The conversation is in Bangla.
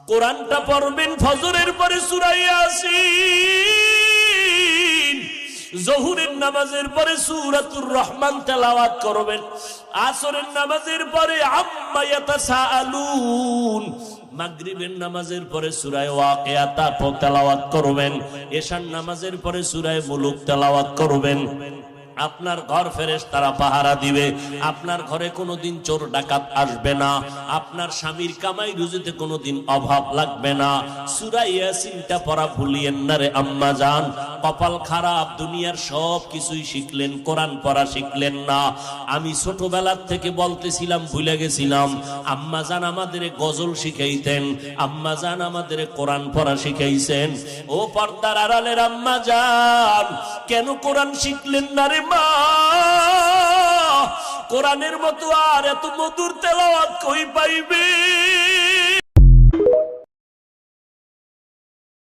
কোরআনটা পড়বেন ফজরের পরে সূরা ইয়াসিন, জোহরের নামাজের পরে সূরাতুর রহমান তেলাওয়াত করবেন, আসরের নামাজের পরে আম্মা ইয়াতাসাআলুন, মাগরিবের নামাজের পরে সূরা ওয়াকিয়া তেলাওয়াত করবেন, এশার নামাজের পরে সূরা মুলুক তেলাওয়াত করবেন। আপনার ঘর ফেরেশতারা পাহারা দিবে, আপনার ঘরে কোনোদিন চোর ডাকাত আসবে না, আপনার স্বামীর কামাই রুজিতে কোনোদিন অভাব লাগবে না। সূরা ইয়াসিনটা পড়া ভুলিয়েন না রে আম্মা জান। কপাল খারাপ, দুনিয়ার সব কিছুই শিখলেন, কোরআন পড়া শিখলেন না। আমি ছোটবেলার থেকে বলতেছিলাম, ভুলে গেছিলাম, আম্মা জান আমাদের গজল শিখাইতেন, আম্মা জান আমাদের কোরআন পড়া শিখাইছেন। ও পর্দার আড়ালের আম্মা জান, কেন কোরআন শিখলেন না রে মা? কোরআনের মতো আর এত মধুর তেলাওয়াত কই পাইবে?